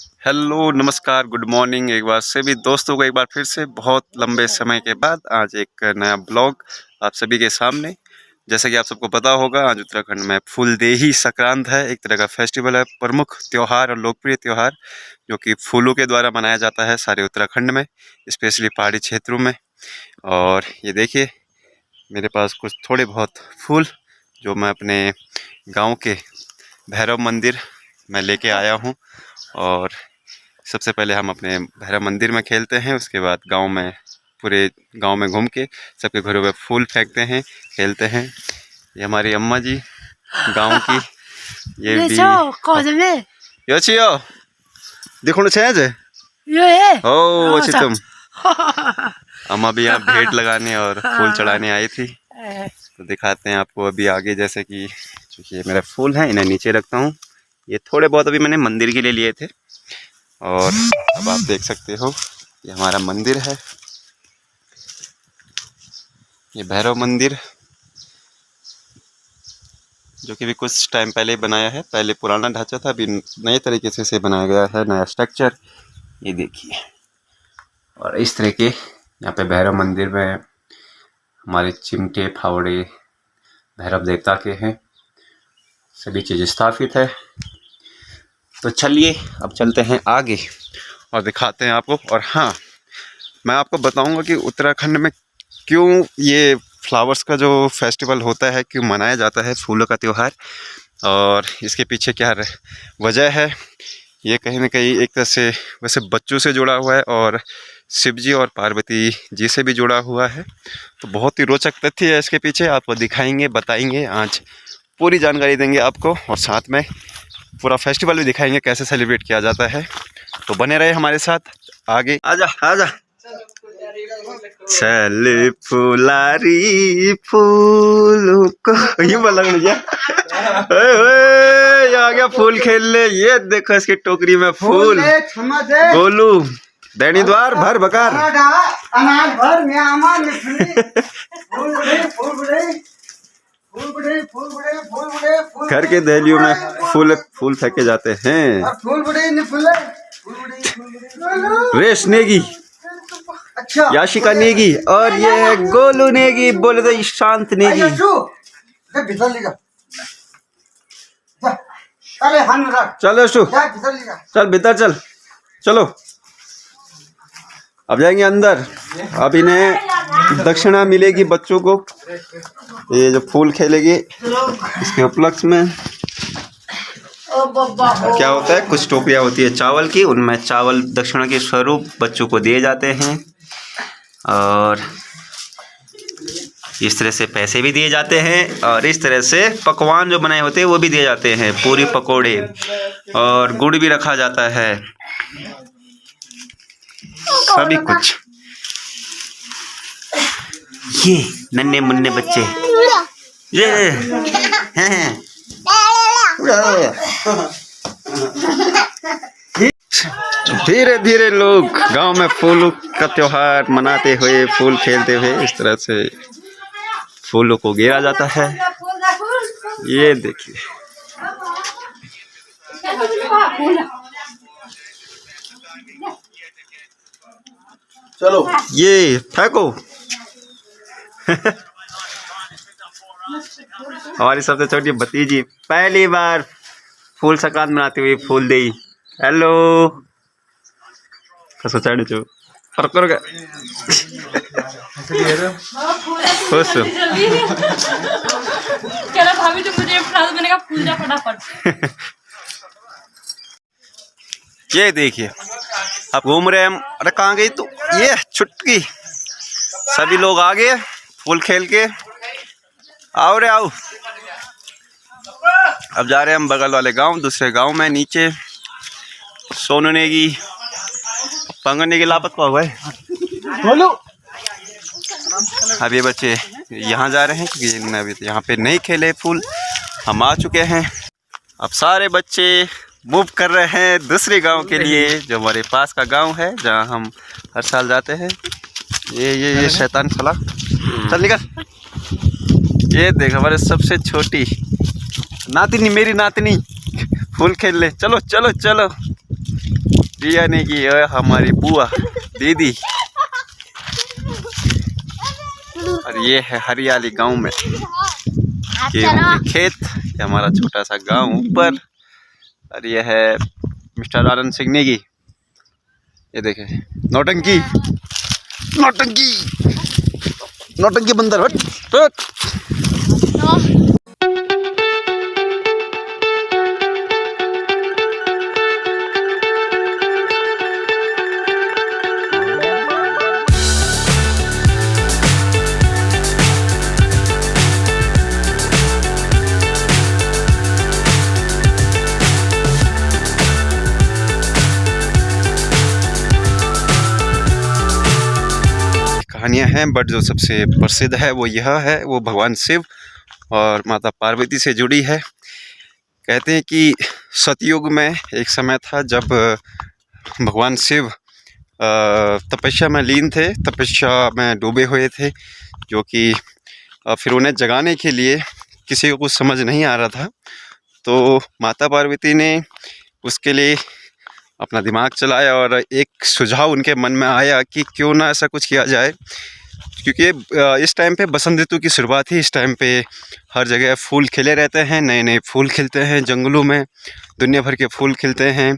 Hello नमस्कार good morning एक बार से भी दोस्तों को एक बार फिर से बहुत लंबे समय के बाद आज एक नया ब्लॉग आप सभी के सामने। जैसा कि आप सबको पता होगा आज उत्तराखंड में फूलदेही संक्रांत है, एक तरह का फेस्टिवल है, प्रमुख त्यौहार और लोकप्रिय त्यौहार जो कि फूलों के द्वारा मनाया जाता है सारे उत्तराखंड में, स्पेशली पहाड़ी क्षेत्रों में। और ये देखिए मेरे पास कुछ थोड़े बहुत फूल जो मैं अपने गाँव के भैरव मंदिर में लेके आया हूँ। और सबसे पहले हम अपने भैरव मंदिर में खेलते हैं, उसके बाद गांव में पूरे गांव में घूम के सबके घरों में फूल फेंकते हैं, खेलते हैं। ये हमारी अम्मा जी गांव की, ये भी यो छियो दिखुण छे जे ओ अच्छी तुम अम्मा भी यहाँ भेंट लगाने और फूल चढ़ाने आई थी, तो दिखाते हैं आपको अभी आगे। जैसे कि ये मेरे फूल हैं, इन्हें नीचे रखता हूँ। ये थोड़े बहुत अभी मैंने मंदिर के लिए लिए थे और अब आप देख सकते हो ये हमारा मंदिर है, ये भैरव मंदिर जो कि भी कुछ टाइम पहले ही बनाया है। पहले पुराना ढांचा था, अभी नए तरीके से इसे बनाया गया है, नया स्ट्रक्चर ये देखिए। और इस तरह के यहाँ पे भैरव मंदिर में हमारे चिमटे फावड़े भैरव देवता के हैं, सभी चीज़ स्थापित है। तो चलिए अब चलते हैं आगे और दिखाते हैं आपको। और हाँ, मैं आपको बताऊंगा कि उत्तराखंड में क्यों ये फ्लावर्स का जो फेस्टिवल होता है, क्यों मनाया जाता है फूलों का त्यौहार, और इसके पीछे क्या वजह है। ये कहीं ना कहीं एक तरह से वैसे बच्चों से जुड़ा हुआ है और शिव जी और पार्वती जी से भी जुड़ा हुआ है। तो बहुत ही रोचक तथ्य है इसके पीछे, आपको दिखाएंगे, बताएंगे, आज पूरी जानकारी देंगे आपको, और साथ में पूरा फेस्टिवल भी दिखाएंगे कैसे सेलिब्रेट किया जाता है। तो बने रहे हमारे साथ आगे। आजा आजा चल फुलारी फूलों को ये बोला आ गया फूल खेलने। ये देखो इसकी टोकरी में फूल, गोलू दैनी द्वार भर बकार घर के दहलियों में फूल फेंके जाते हैं। रेश नेगी, याशिका नेगी और ये है गोलू नेगी, बोले तो शांत नेगी। चलो शु चल भीतर चल, चलो अब जाएंगे अंदर। अब इन्हें दक्षिणा मिलेगी बच्चों को, ये जो फूल खेलेगी इसके उपलक्ष्य में क्या होता है, कुछ टोपियाँ होती है चावल की, उनमें चावल दक्षिणा के स्वरूप बच्चों को दिए जाते हैं। और इस तरह से पैसे भी दिए जाते हैं, और इस तरह से पकवान जो बनाए होते हैं वो भी दिए जाते हैं, पूरी पकोड़े, और गुड़ भी रखा जाता है, सभी कुछ। ये नन्हे मुन्ने बच्चे ये हैं। धीरे धीरे लोग गांव में फूलों का त्योहार मनाते हुए, फूल खेलते हुए इस तरह से फूलों को गिरा जाता है। ये देखिए चलो ये फेंको हमारी सबसे छोटी भतीजी पहली बार फूल संक्रांत मनाती हुई फूल देई। हेलो कसो चढ़ जो पर कर गए खुश क्या भाभी तुम मुझे मैंने कहा फूल जा फटाफट। ये देखिए अब घूम रहे हम। अरे कहाँ गई तू, ये छुटकी। सभी लोग आ गए फूल खेल के, आओ रे आओ। अब जा रहे हैं हम बगल वाले गांव, दूसरे गांव में नीचे सोनू नेगी पंगन नेगी लापत हुआ हुआ है। बोलो अब ये बच्चे यहाँ जा रहे हैं क्योंकि इन्होंने अभी यहाँ पे नहीं खेले फूल, हम आ चुके हैं। अब सारे बच्चे मूव कर रहे हैं दूसरे गांव के लिए, जो हमारे पास का गांव है जहां हम हर साल जाते हैं। ये शैतान फला चल निकल। ये देख हमारे सबसे छोटी नातिनी, मेरी नातिनी फूल खेल ले। चलो चलो चलो रिया ने की है हमारी बुआ दीदी। और ये है हरियाली गांव में, ये उनके खेत, ये हमारा छोटा सा गांव ऊपर। और ये है मिस्टर आनंद सिंह नेगी। ये देखें, नौटंकी नौटंकी नौटंकी बंदर, हट हट। कहानियाँ हैं, बट जो सबसे प्रसिद्ध है वो यह है, वो भगवान शिव और माता पार्वती से जुड़ी है। कहते हैं कि सतयुग में एक समय था जब भगवान शिव तपस्या में लीन थे, तपस्या में डूबे हुए थे, जो कि फिर उन्हें जगाने के लिए किसी को कुछ समझ नहीं आ रहा था। तो माता पार्वती ने उसके लिए अपना दिमाग चलाया और एक सुझाव उनके मन में आया कि क्यों ना ऐसा कुछ किया जाए, क्योंकि इस टाइम पे बसंत ऋतु की शुरुआत ही, इस टाइम पे हर जगह फूल खिले रहते हैं, नए नए फूल खिलते हैं, जंगलों में दुनिया भर के फूल खिलते हैं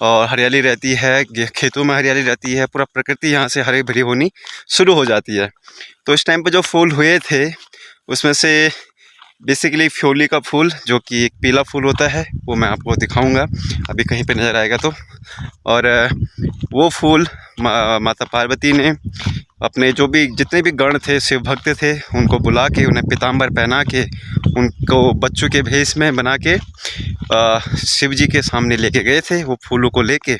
और हरियाली रहती है, खेतों में हरियाली रहती है, पूरा प्रकृति यहाँ से हरी भरी होनी शुरू हो जाती है। तो इस टाइम पे जो फूल हुए थे उसमें से बेसिकली फ्योली का फूल, जो कि एक पीला फूल होता है, वो मैं आपको दिखाऊंगा अभी कहीं पे नज़र आएगा तो। और वो फूल माता पार्वती ने अपने जो भी जितने भी गण थे, शिव भक्त थे, उनको बुला के, उन्हें पीताम्बर पहना के, उनको बच्चों के भेष में बना के शिव जी के सामने लेके गए थे वो फूलों को लेके।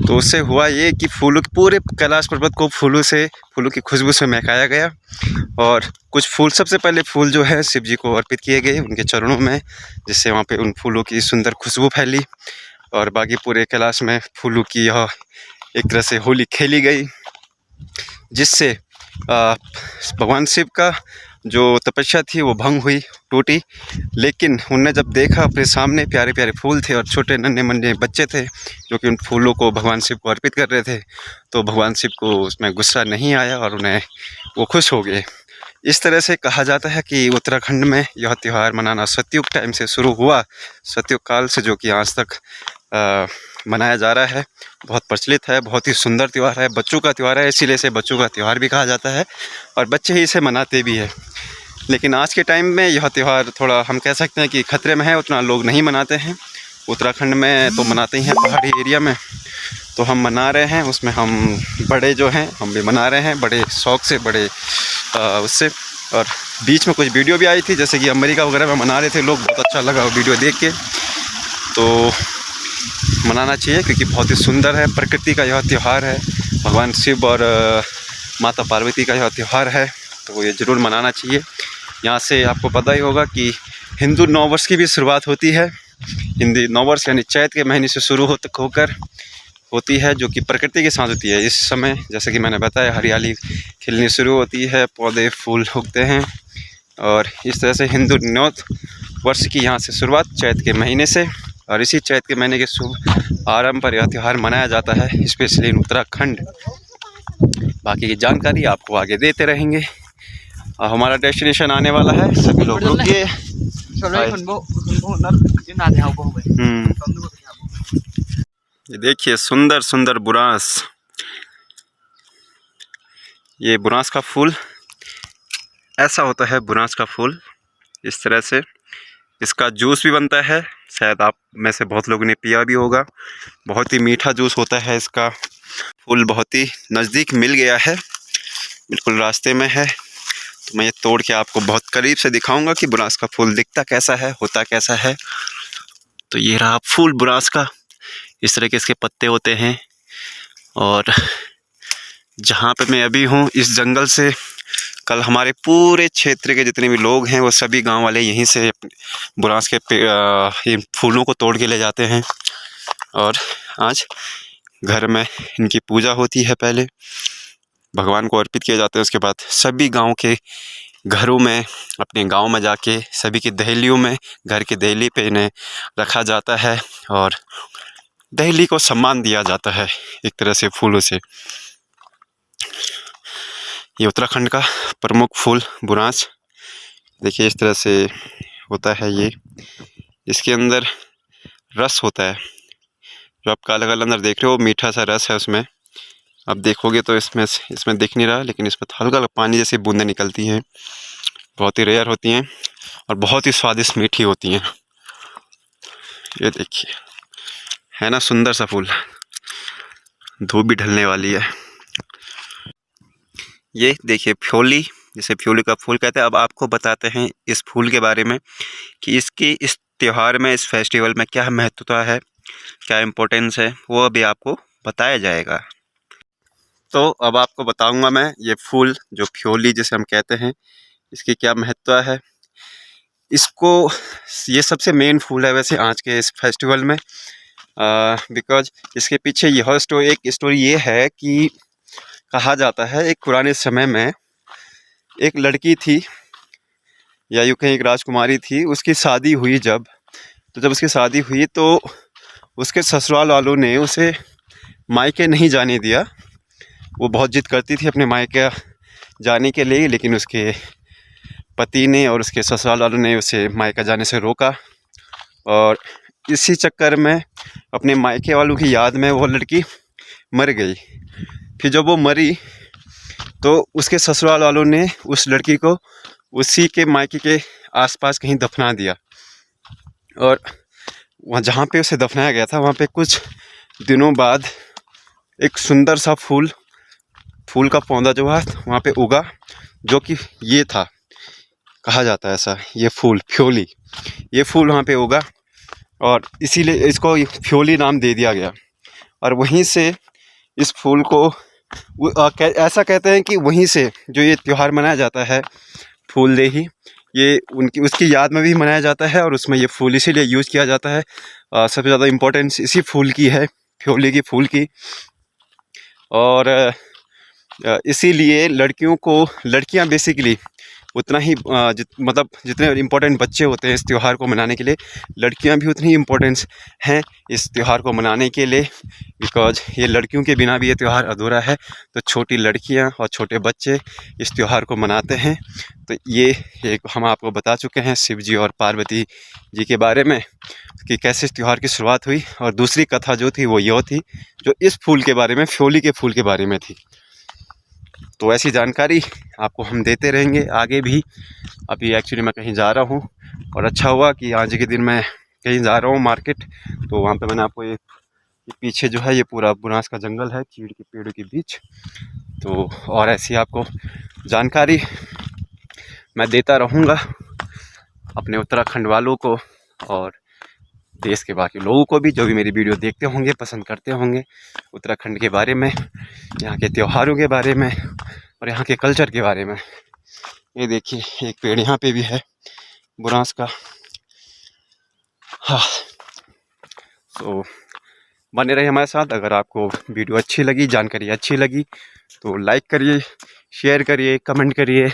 तो उससे हुआ ये कि फूलों पूरे कैलाश पर्वत को फूलों की खुशबू से महकाया गया। और कुछ फूल, सबसे पहले फूल जो है शिव जी को अर्पित किए गए उनके चरणों में, जिससे वहाँ पे उन फूलों की सुंदर खुशबू फैली और बाकी पूरे कैलाश में फूलों की यह एक तरह से होली खेली गई, जिससे भगवान शिव का जो तपस्या थी वो भंग हुई, टूटी। लेकिन उनने जब देखा अपने सामने प्यारे प्यारे फूल थे और छोटे नन्हे मुन्ने बच्चे थे जो कि उन फूलों को भगवान शिव को अर्पित कर रहे थे, तो भगवान शिव को उसमें गुस्सा नहीं आया और उन्हें वो खुश हो गए। इस तरह से कहा जाता है कि उत्तराखंड में यह त्यौहार मनाना सतयुग टाइम से शुरू हुआ, सतयुग काल से, जो कि आज तक मनाया जा रहा है। बहुत प्रचलित है, बहुत ही सुंदर त्यौहार है, बच्चों का त्यौहार है, इसीलिए इसे बच्चों का त्यौहार भी कहा जाता है और बच्चे ही इसे मनाते भी हैं। लेकिन आज के टाइम में यह त्यौहार थोड़ा, हम कह सकते हैं कि खतरे में है, उतना लोग नहीं मनाते हैं। उत्तराखंड में तो मनाते ही हैं, पहाड़ी एरिया में तो हम मना रहे हैं, उसमें हम बड़े जो हैं हम भी मना रहे हैं, बड़े शौक़ से, बड़े उससे। और बीच में कुछ वीडियो भी आई थी, जैसे कि अमेरिका वगैरह में मना रहे थे लोग, बहुत अच्छा लगा वो वीडियो देख के। तो मनाना चाहिए क्योंकि बहुत ही सुंदर है, प्रकृति का यह त्यौहार है, भगवान शिव और माता पार्वती का यह त्यौहार है, तो ये ज़रूर मनाना चाहिए। यहाँ से आपको पता ही होगा कि हिंदू नववर्ष की भी शुरुआत होती है। हिंदी नववर्ष यानी चैत के महीने से शुरू होकर होती है, जो कि प्रकृति के साथ होती है। इस समय जैसे कि मैंने बताया, हरियाली खिलनी शुरू होती है, पौधे फूल उगते हैं और इस तरह से हिंदू नव वर्ष की यहाँ से शुरुआत चैत के महीने से, और इसी चैत के महीने के शुभ आरंभ पर यह त्यौहार मनाया जाता है, स्पेशली इन उत्तराखंड। बाकी की जानकारी आपको आगे देते रहेंगे। हमारा डेस्टिनेशन आने वाला है, सभी लोग रुकिए। ये देखिए सुंदर सुंदर बुरांस, ये बुरांस का फूल ऐसा होता है, बुरांस का फूल इस तरह से। इसका जूस भी बनता है, शायद आप में से बहुत लोगों ने पिया भी होगा। बहुत ही मीठा जूस होता है इसका। फूल बहुत ही नज़दीक मिल गया है, बिल्कुल रास्ते में है, तो मैं ये तोड़ के आपको बहुत करीब से दिखाऊंगा कि बुरांस का फूल दिखता कैसा है, होता कैसा है। तो ये रहा फूल बुरांस का, इस तरह के इसके पत्ते होते हैं। और जहाँ पे मैं अभी हूँ, इस जंगल से कल हमारे पूरे क्षेत्र के जितने भी लोग हैं, वो सभी गांव वाले यहीं से बुरांस के फूलों को तोड़ के ले जाते हैं और आज घर में इनकी पूजा होती है। पहले भगवान को अर्पित किए जाते हैं, उसके बाद सभी गांव के घरों में, अपने गांव में जाके सभी की दहलियों में, घर की दहली पे इन्हें रखा जाता है और दिल्ली को सम्मान दिया जाता है एक तरह से फूलों से। ये उत्तराखंड का प्रमुख फूल बुरांस, देखिए इस तरह से होता है ये। इसके अंदर रस होता है, जो आप काला काला अंदर देख रहे हो मीठा सा रस है उसमें। आप देखोगे तो इसमें दिख नहीं रहा, लेकिन इसमें हल्का हल्का पानी जैसी बूंदें निकलती हैं, बहुत ही रेयर होती हैं और बहुत ही स्वादिष्ट मीठी होती हैं। ये देखिए, है ना सुंदर सा फूल। धूप भी ढलने वाली है। ये देखिए फ्योली, जिसे फ्योली का फूल कहते हैं। अब आपको बताते हैं इस फूल के बारे में कि इसकी इस त्यौहार में, इस फेस्टिवल में क्या महत्वता है, क्या इम्पोर्टेंस है, वो अभी आपको बताया जाएगा। तो अब आपको बताऊंगा मैं ये फूल जो फ्योली जिसे हम कहते हैं, इसकी क्या महत्वता है। इसको, ये सबसे मेन फूल है वैसे आज के इस फेस्टिवल में, बिकॉज इसके पीछे यह एक स्टोरी ये है कि कहा जाता है एक पुराने समय में एक लड़की थी, या यूँ कहीं एक राजकुमारी थी, उसकी शादी हुई जब उसकी शादी हुई तो उसके ससुराल वालों ने उसे मायके नहीं जाने दिया। वो बहुत जिद करती थी अपने मायके जाने के लिए, लेकिन उसके पति ने और उसके ससुराल वालों ने उसे मायका जाने से रोका। और इसी चक्कर में अपने मायके वालों की याद में वो लड़की मर गई। फिर जब वो मरी तो उसके ससुराल वालों ने उस लड़की को उसी के मायके के आसपास कहीं दफना दिया। और वहाँ जहाँ पे उसे दफनाया गया था, वहाँ पे कुछ दिनों बाद एक सुंदर सा फूल का पौधा जो है वहाँ पे उगा, जो कि ये था, कहा जाता है ऐसा, ये फूल फ्योली, ये फूल वहाँ पे उगा और इसीलिए इसको फ्योली नाम दे दिया गया। और वहीं से इस फूल को ऐसा कहते हैं कि वहीं से जो ये त्यौहार मनाया जाता है फूलदेही, ये उसकी याद में भी मनाया जाता है और उसमें ये फूल इसीलिए यूज़ किया जाता है। सबसे ज़्यादा इम्पोर्टेंस इसी फूल की है, फ्योली की फूल की। और इसीलिए लड़कियां बेसिकली उतना ही मतलब जितने इम्पोर्टेंट बच्चे होते हैं इस त्यौहार को मनाने के लिए, लड़कियां भी उतनी इम्पोर्टेंस हैं इस त्यौहार को मनाने के लिए, बिकॉज ये लड़कियों के बिना भी ये त्यौहार अधूरा है। तो छोटी लड़कियां और छोटे बच्चे इस त्यौहार को मनाते हैं। तो ये एक हम आपको बता चुके हैं शिव जी और पार्वती जी के बारे में कि कैसे इस त्यौहार की शुरुआत हुई। और दूसरी कथा जो थी वो यह थी जो इस फूल के बारे में, फ्योली के फूल के बारे में थी। तो ऐसी जानकारी आपको हम देते रहेंगे आगे भी। अभी एक्चुअली मैं कहीं जा रहा हूँ और अच्छा हुआ कि आज के दिन मैं कहीं जा रहा हूँ मार्केट, तो वहाँ पे मैंने आपको ये पीछे जो है ये पूरा बुरांस का जंगल है चीड़ के पेड़ों के बीच। तो और ऐसी आपको जानकारी मैं देता रहूँगा अपने उत्तराखंड वालों को और देश के बाकी लोगों को भी, जो भी मेरी वीडियो देखते होंगे, पसंद करते होंगे उत्तराखंड के बारे में, यहाँ के त्योहारों के बारे में और यहाँ के कल्चर के बारे में। ये देखिए एक पेड़ यहाँ पे भी है बुरांस का। हाँ, तो बने रहिए हमारे साथ। अगर आपको वीडियो अच्छी लगी, जानकारी अच्छी लगी, तो लाइक करिए, शेयर करिए, कमेंट करिए।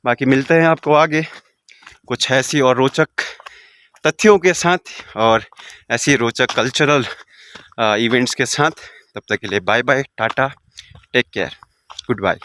बाकी मिलते हैं आपको आगे कुछ ऐसी और रोचक तथ्यों के साथ और ऐसी रोचक कल्चरल इवेंट्स के साथ। तब तक के लिए bye bye, tata, take care, good bye.